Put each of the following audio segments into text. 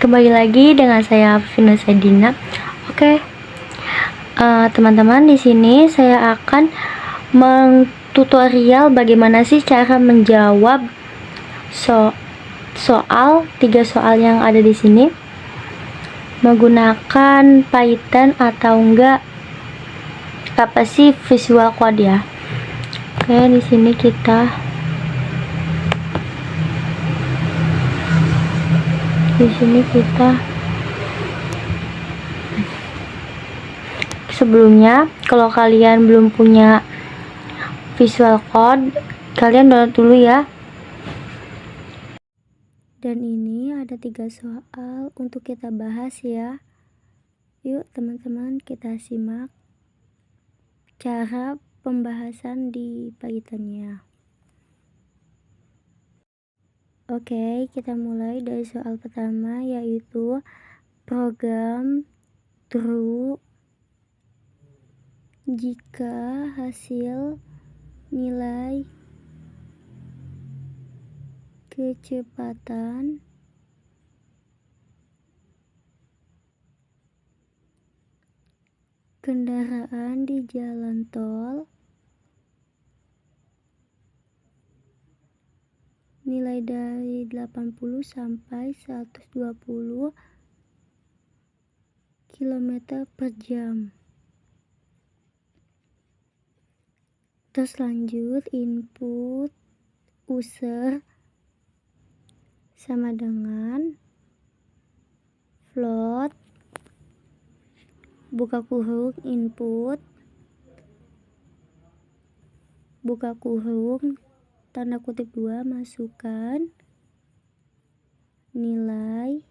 Kembali lagi dengan saya Vina Sedina. Oke, teman-teman, di sini saya akan mengtutorial bagaimana sih cara menjawab tiga soal yang ada di sini menggunakan Python atau enggak apa sih Visual Code ya. Oke, di sini kita sebelumnya, kalau kalian belum punya Visual Code, kalian download dulu ya. Dan ini ada 3 soal untuk kita bahas ya. Yuk teman-teman, kita simak cara pembahasan di Python-nya. Oke, kita mulai dari soal pertama, yaitu program true jika hasil nilai kecepatan kendaraan di jalan tol nilai dari 80 sampai 120 km per jam. Terus lanjut, input user sama dengan float buka kurung input buka kurung tanda kutip 2 masukkan nilai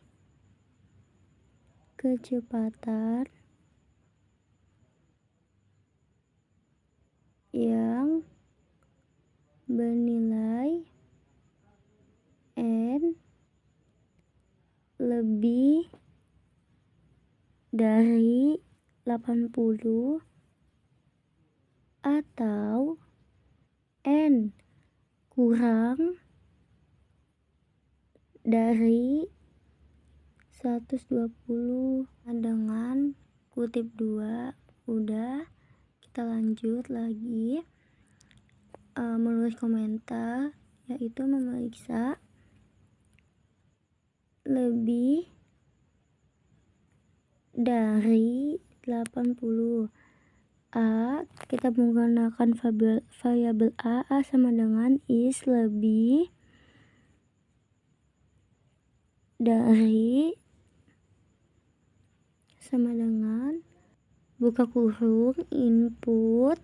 kecepatan yang bernilai n lebih dari 80 atau n kurang dari 120 dengan kutip 2. Udah, kita lanjut lagi menulis komentar, yaitu memeriksa lebih dari 80. A, kita menggunakan variabel A sama dengan is lebih dari sama dengan buka kurung input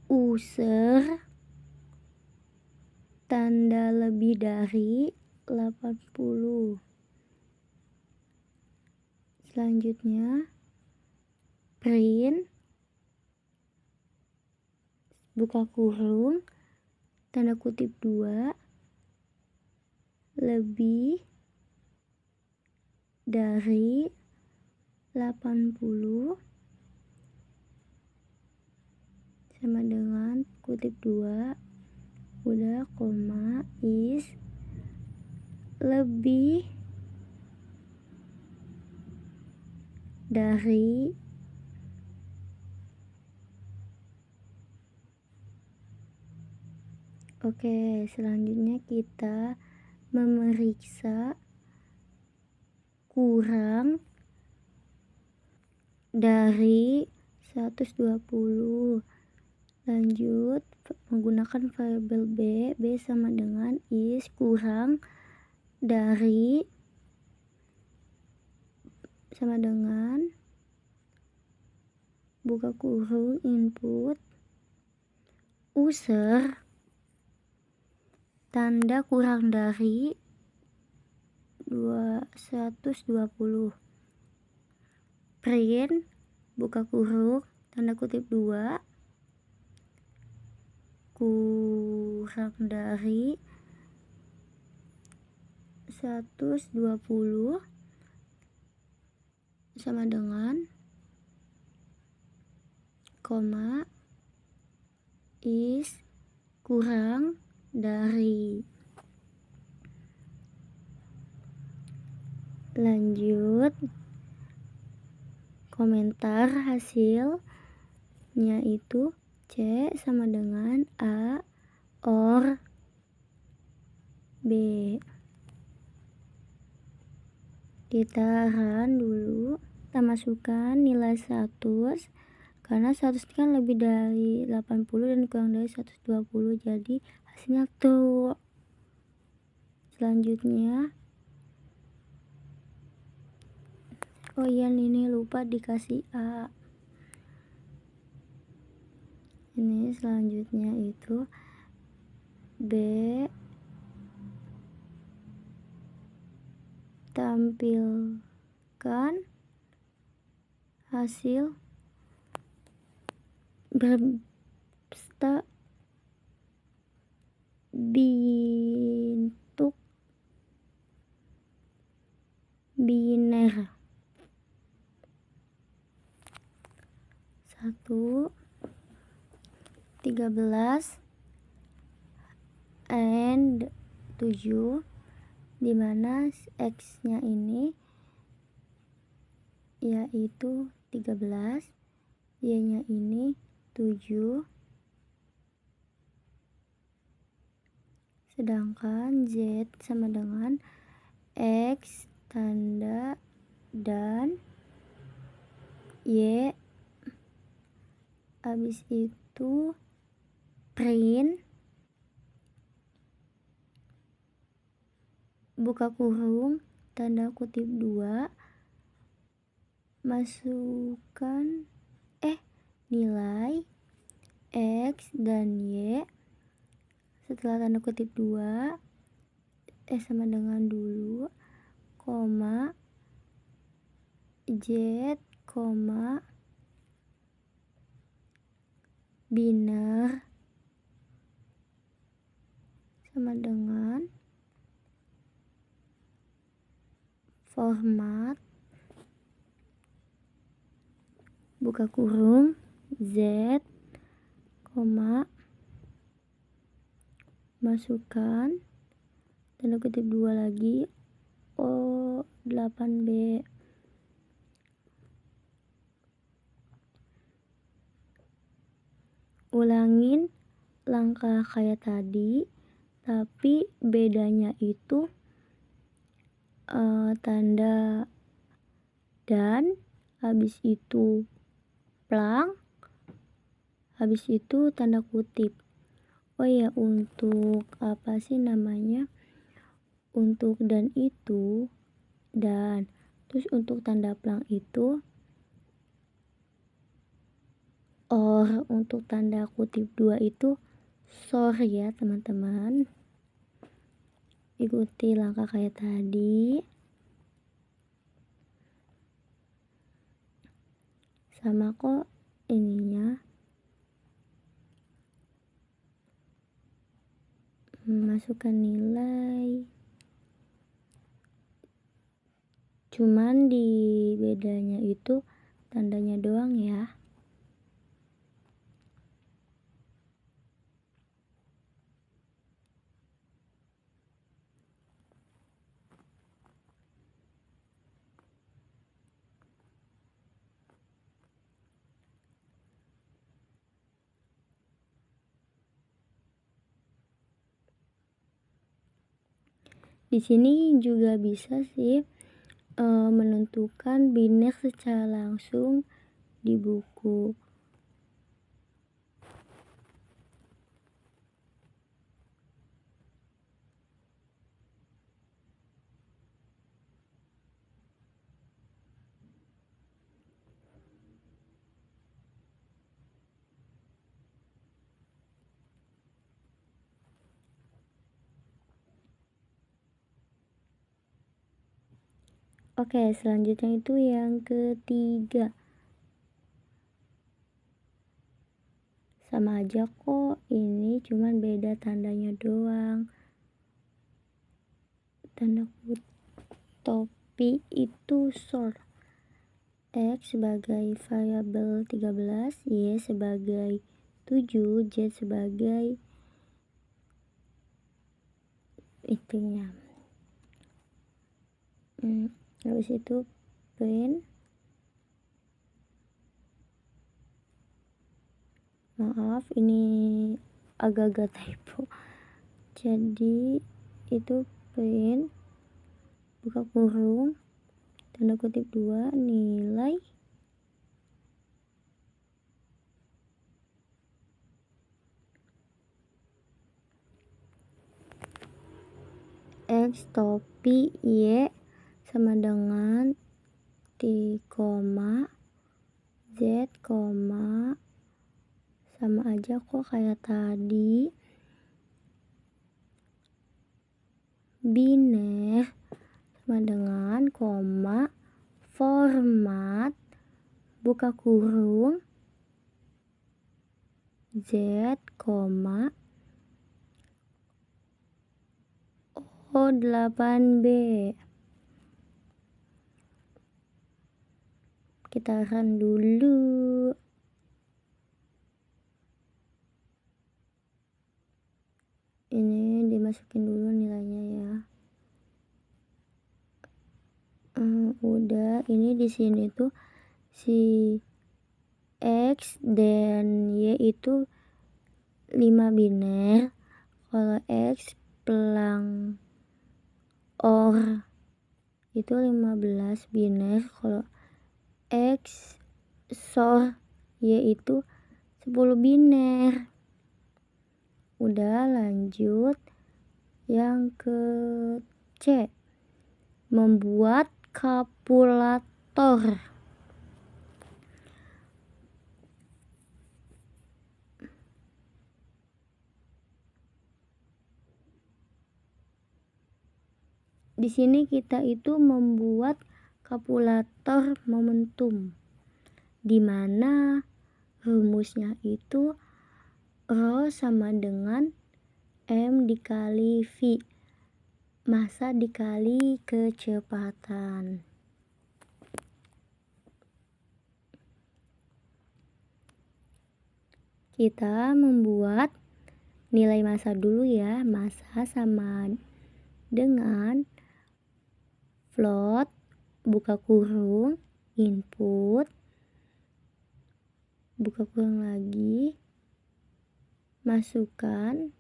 user tanda lebih dari 80. Selanjutnya print buka kurung tanda kutip 2 lebih dari 80 sama dengan kutip 2 udah, koma, is lebih dari Oke, selanjutnya kita memeriksa kurang dari 120. Lanjut, menggunakan variabel B sama dengan is kurang dari sama dengan buka kurung input user tanda kurang dari 120. Print buka kurung tanda kutip 2 kurang dari 120 sama dengan koma is kurang dari. Lanjut, komentar hasilnya itu C sama dengan A or B. Kita run dulu, kita masukkan nilai 100 karena 100 kan lebih dari 80 dan kurang dari 120, jadi hasilnya true. Selanjutnya, oh iya, ini lupa dikasih A. Ini selanjutnya itu B tampilkan hasil berbentuk biner. 1, 13 and 7, dimana X nya ini yaitu 13, Y nya ini 7, sedangkan Z sama dengan X tanda dan Y. Habis itu print buka kurung tanda kutip 2, masukkan nilai X dan Y setelah tanda kutip 2 sama dengan dulu, koma Z, koma biner sama dengan format buka kurung Z, koma masukkan tanda kutip 2 lagi O8B. Ulangin langkah kayak tadi, tapi bedanya itu tanda dan, habis itu plang, habis itu tanda kutip. Oh ya, untuk apa sih namanya, untuk dan itu dan, terus untuk tanda plang itu or, untuk tanda kutip 2 itu sorry ya teman-teman. Ikuti langkah kayak tadi. Sama kok ininya. Masukkan nilai. Cuman di bedanya itu tandanya doang ya. Di sini juga bisa sih menentukan biner secara langsung di buku. Oke, selanjutnya itu yang ketiga. Sama aja kok, ini cuman beda tandanya doang. Tanda kutip topi itu sort. X sebagai variabel 13, Y sebagai 7, Z sebagai itunya habis itu print, maaf ini agak-agak typo, jadi itu print buka kurung tanda kutip 2 nilai X topi Y sama dengan T, Z, sama aja kok kayak tadi. Biner sama dengan format buka kurung Z, O8B. Kita run dulu. Ini dimasukin dulu nilainya ya. Udah, ini di sini tuh si X dan Y itu 5 biner. Kalau X pelang OR itu 15 biner. Kalau X XOR Y itu 10 biner. Udah, lanjut yang ke C, membuat kalkulator. Di sini kita itu membuat kalkulator momentum, di mana rumusnya itu rho sama dengan M dikali V, massa dikali kecepatan. Kita membuat nilai massa dulu ya. Massa sama dengan float buka kurung input buka kurung lagi, masukkan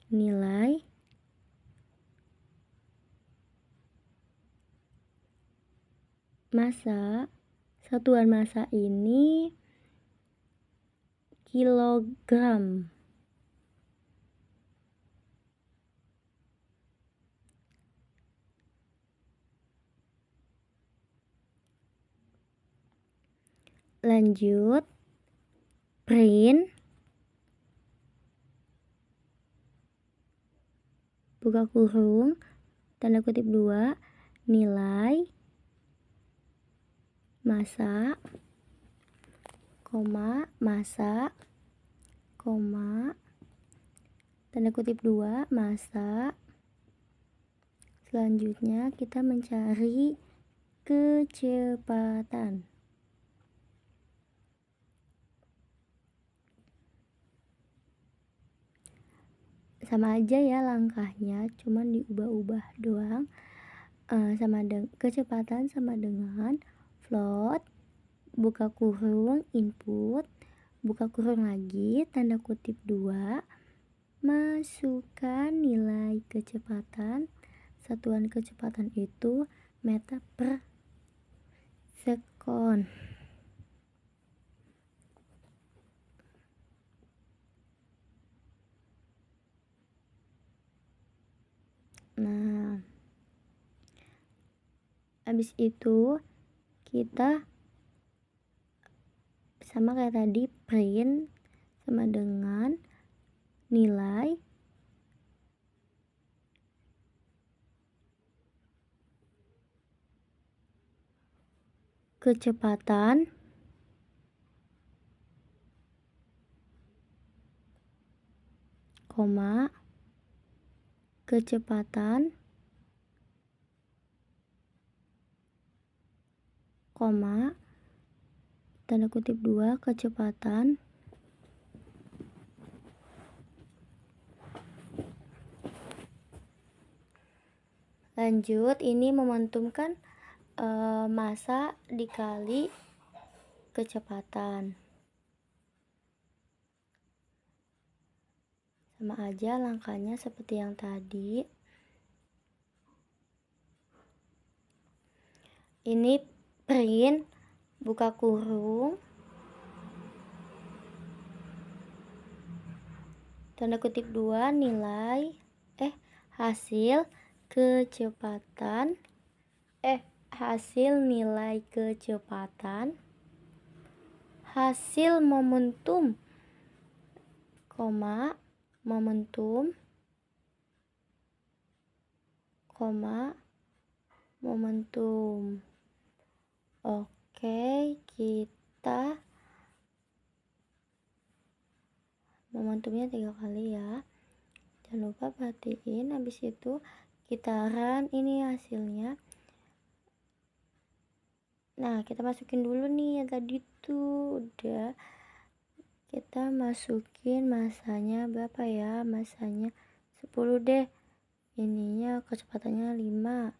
nilai massa. Satuan massa ini kilogram. Lanjut print buka kurung tanda kutip 2 nilai massa, massa, tanda kutip 2 massa. Selanjutnya kita mencari kecepatan. Sama aja ya langkahnya, cuman diubah-ubah doang. Kecepatan sama dengan float buka kurung input buka kurung lagi tanda kutip 2, masukkan nilai kecepatan. Satuan kecepatan itu meter per second. Nah, habis itu kita sama kayak tadi, print sama dengan nilai kecepatan kecepatan tanda kutip 2 kecepatan Lanjut, ini momentum kan massa dikali kecepatan. Sama aja langkahnya seperti yang tadi. Ini print, buka kurung, tanda kutip 2 hasil nilai kecepatan hasil momentum, momentum. Oke, kita momentumnya 3 kali ya. Jangan lupa perhatiin, habis itu kita run ini hasilnya. Nah, kita masukin dulu nih yang tadi tuh udah. Kita masukin massanya berapa ya? Massanya 10 deh. Ininya kecepatannya 5.